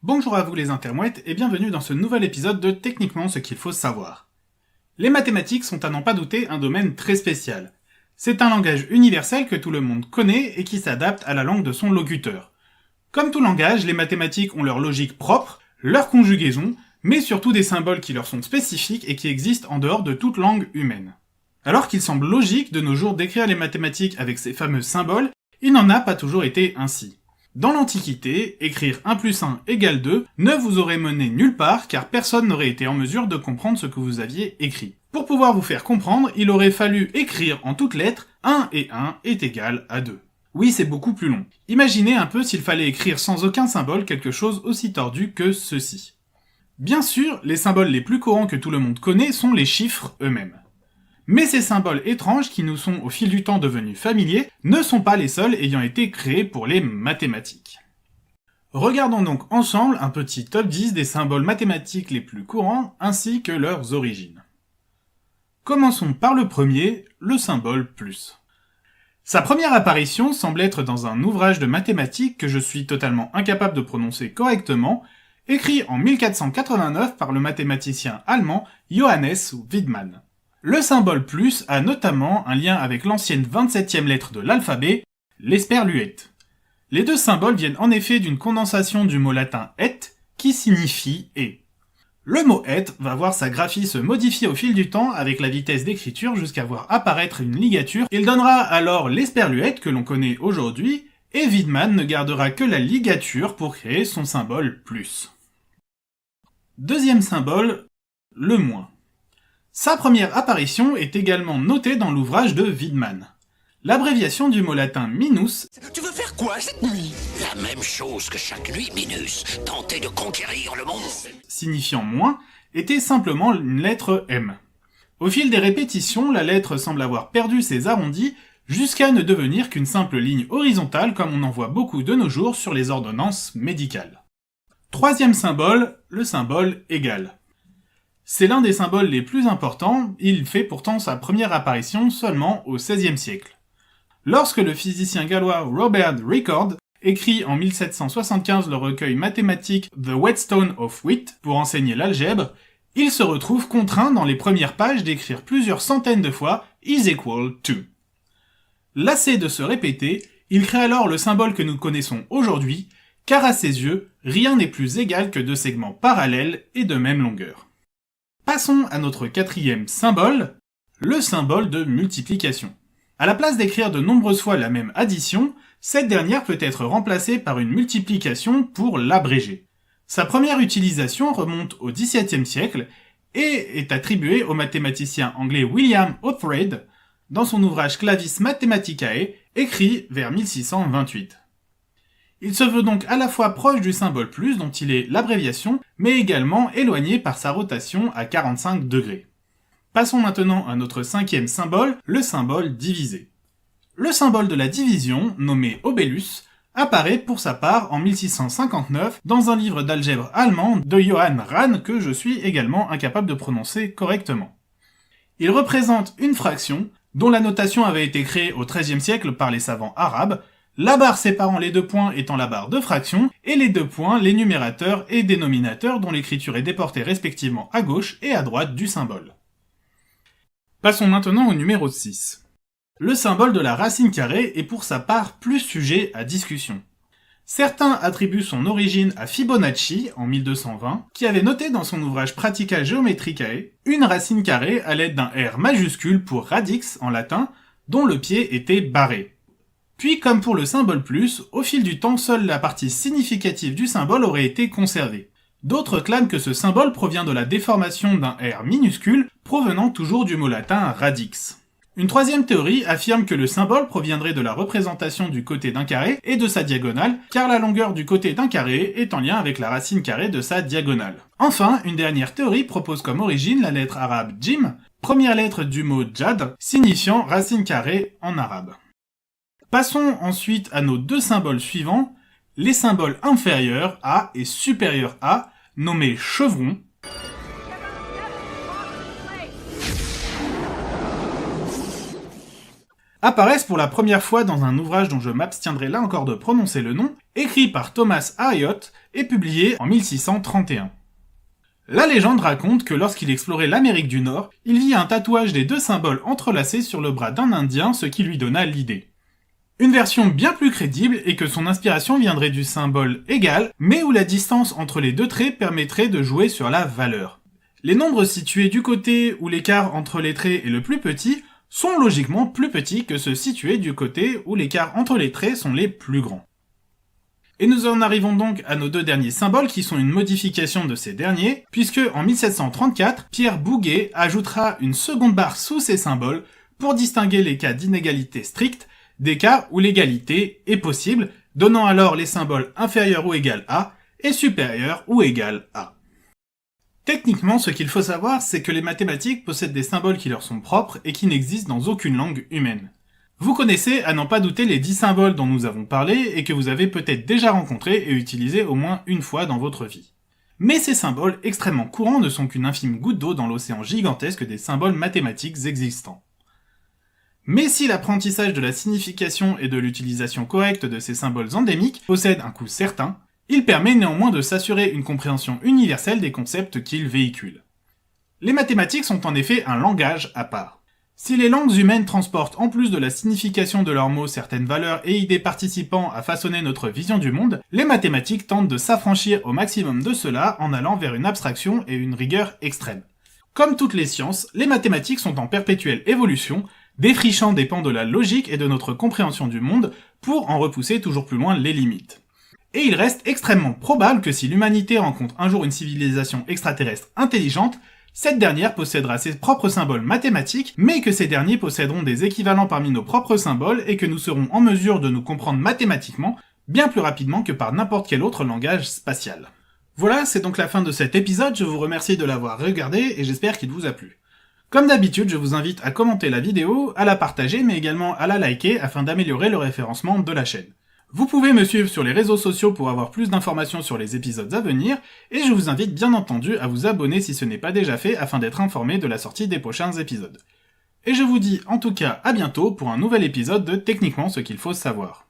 Bonjour à vous les intermouettes et bienvenue dans ce nouvel épisode de Techniquement ce qu'il faut savoir. Les mathématiques sont à n'en pas douter un domaine très spécial. C'est un langage universel que tout le monde connaît et qui s'adapte à la langue de son locuteur. Comme tout langage, les mathématiques ont leur logique propre, leur conjugaison, mais surtout des symboles qui leur sont spécifiques et qui existent en dehors de toute langue humaine. Alors qu'il semble logique de nos jours d'écrire les mathématiques avec ces fameux symboles, il n'en a pas toujours été ainsi. Dans l'Antiquité, écrire 1 plus 1 égale 2 ne vous aurait mené nulle part car personne n'aurait été en mesure de comprendre ce que vous aviez écrit. Pour pouvoir vous faire comprendre, il aurait fallu écrire en toutes lettres 1 et 1 est égal à 2. Oui, c'est beaucoup plus long. Imaginez un peu s'il fallait écrire sans aucun symbole quelque chose aussi tordu que ceci. Bien sûr, les symboles les plus courants que tout le monde connaît sont les chiffres eux-mêmes. Mais ces symboles étranges qui nous sont au fil du temps devenus familiers ne sont pas les seuls ayant été créés pour les mathématiques. Regardons donc ensemble un petit top 10 des symboles mathématiques les plus courants ainsi que leurs origines. Commençons par le premier, le symbole plus. Sa première apparition semble être dans un ouvrage de mathématiques que je suis totalement incapable de prononcer correctement, écrit en 1489 par le mathématicien allemand Johannes Wiedemann. Le symbole plus a notamment un lien avec l'ancienne 27e lettre de l'alphabet, l'esperluette. Les deux symboles viennent en effet d'une condensation du mot latin et, qui signifie et. Le mot et va voir sa graphie se modifier au fil du temps avec la vitesse d'écriture jusqu'à voir apparaître une ligature. Il donnera alors l'esperluette que l'on connaît aujourd'hui, et Wiedemann ne gardera que la ligature pour créer son symbole plus. Deuxième symbole, le moins. Sa première apparition est également notée dans l'ouvrage de Wiedemann. L'abréviation du mot latin minus... Tu veux faire quoi cette nuit? La même chose que chaque nuit, Minus. Tenter de conquérir le monde. Signifiant moins, était simplement une lettre M. Au fil des répétitions, la lettre semble avoir perdu ses arrondis jusqu'à ne devenir qu'une simple ligne horizontale comme on en voit beaucoup de nos jours sur les ordonnances médicales. Troisième symbole, le symbole égal. C'est l'un des symboles les plus importants, il fait pourtant sa première apparition seulement au XVIe siècle. Lorsque le physicien gallois Robert Ricord écrit en 1775 le recueil mathématique The Whetstone of Wit pour enseigner l'algèbre, il se retrouve contraint dans les premières pages d'écrire plusieurs centaines de fois is equal to. Lassé de se répéter, il crée alors le symbole que nous connaissons aujourd'hui, car à ses yeux, rien n'est plus égal que deux segments parallèles et de même longueur. Passons à notre quatrième symbole, le symbole de multiplication. À la place d'écrire de nombreuses fois la même addition, cette dernière peut être remplacée par une multiplication pour l'abréger. Sa première utilisation remonte au XVIIe siècle et est attribuée au mathématicien anglais William Oughtred dans son ouvrage Clavis Mathematicae, écrit vers 1628. Il se veut donc à la fois proche du symbole plus dont il est l'abréviation, mais également éloigné par sa rotation à 45 degrés. Passons maintenant à notre cinquième symbole, le symbole divisé. Le symbole de la division, nommé obélus, apparaît pour sa part en 1659 dans un livre d'algèbre allemand de Johann Rahn que je suis également incapable de prononcer correctement. Il représente une fraction dont la notation avait été créée au XIIIe siècle par les savants arabes, la barre séparant les deux points étant la barre de fraction, et les deux points les numérateurs et dénominateurs dont l'écriture est déportée respectivement à gauche et à droite du symbole. Passons maintenant au numéro 6. Le symbole de la racine carrée est pour sa part plus sujet à discussion. Certains attribuent son origine à Fibonacci, en 1220, qui avait noté dans son ouvrage Pratica Geometricae une racine carrée à l'aide d'un R majuscule pour radix en latin, dont le pied était barré. Puis, comme pour le symbole plus, au fil du temps, seule la partie significative du symbole aurait été conservée. D'autres clament que ce symbole provient de la déformation d'un R minuscule, provenant toujours du mot latin radix. Une troisième théorie affirme que le symbole proviendrait de la représentation du côté d'un carré et de sa diagonale, car la longueur du côté d'un carré est en lien avec la racine carrée de sa diagonale. Enfin, une dernière théorie propose comme origine la lettre arabe jim, première lettre du mot jad, signifiant racine carrée en arabe. Passons ensuite à nos deux symboles suivants, les symboles inférieurs à et supérieurs à, nommés chevrons. apparaissent pour la première fois dans un ouvrage dont je m'abstiendrai là encore de prononcer le nom, écrit par Thomas Harriot et publié en 1631. La légende raconte que lorsqu'il explorait l'Amérique du Nord, il vit un tatouage des deux symboles entrelacés sur le bras d'un Indien, ce qui lui donna l'idée. Une version bien plus crédible est que son inspiration viendrait du symbole égal, mais où la distance entre les deux traits permettrait de jouer sur la valeur. Les nombres situés du côté où l'écart entre les traits est le plus petit sont logiquement plus petits que ceux situés du côté où l'écart entre les traits sont les plus grands. Et nous en arrivons donc à nos deux derniers symboles qui sont une modification de ces derniers, puisque en 1734, Pierre Bouguer ajoutera une seconde barre sous ces symboles pour distinguer les cas d'inégalité stricte des cas où l'égalité est possible, donnant alors les symboles inférieurs ou égal à et supérieurs ou égal à. Techniquement, ce qu'il faut savoir, c'est que les mathématiques possèdent des symboles qui leur sont propres et qui n'existent dans aucune langue humaine. Vous connaissez, à n'en pas douter, les 10 symboles dont nous avons parlé et que vous avez peut-être déjà rencontrés et utilisés au moins une fois dans votre vie. Mais ces symboles extrêmement courants ne sont qu'une infime goutte d'eau dans l'océan gigantesque des symboles mathématiques existants. Mais si l'apprentissage de la signification et de l'utilisation correcte de ces symboles endémiques possède un coût certain, il permet néanmoins de s'assurer une compréhension universelle des concepts qu'ils véhiculent. Les mathématiques sont en effet un langage à part. Si les langues humaines transportent en plus de la signification de leurs mots certaines valeurs et idées participant à façonner notre vision du monde, les mathématiques tentent de s'affranchir au maximum de cela en allant vers une abstraction et une rigueur extrême. Comme toutes les sciences, les mathématiques sont en perpétuelle évolution, défrichant des pans de la logique et de notre compréhension du monde pour en repousser toujours plus loin les limites. Et il reste extrêmement probable que si l'humanité rencontre un jour une civilisation extraterrestre intelligente, cette dernière possédera ses propres symboles mathématiques, mais que ces derniers posséderont des équivalents parmi nos propres symboles et que nous serons en mesure de nous comprendre mathématiquement bien plus rapidement que par n'importe quel autre langage spatial. Voilà, c'est donc la fin de cet épisode, je vous remercie de l'avoir regardé et j'espère qu'il vous a plu. Comme d'habitude, je vous invite à commenter la vidéo, à la partager, mais également à la liker afin d'améliorer le référencement de la chaîne. Vous pouvez me suivre sur les réseaux sociaux pour avoir plus d'informations sur les épisodes à venir, et je vous invite bien entendu à vous abonner si ce n'est pas déjà fait afin d'être informé de la sortie des prochains épisodes. Et je vous dis en tout cas à bientôt pour un nouvel épisode de Techniquement ce qu'il faut savoir.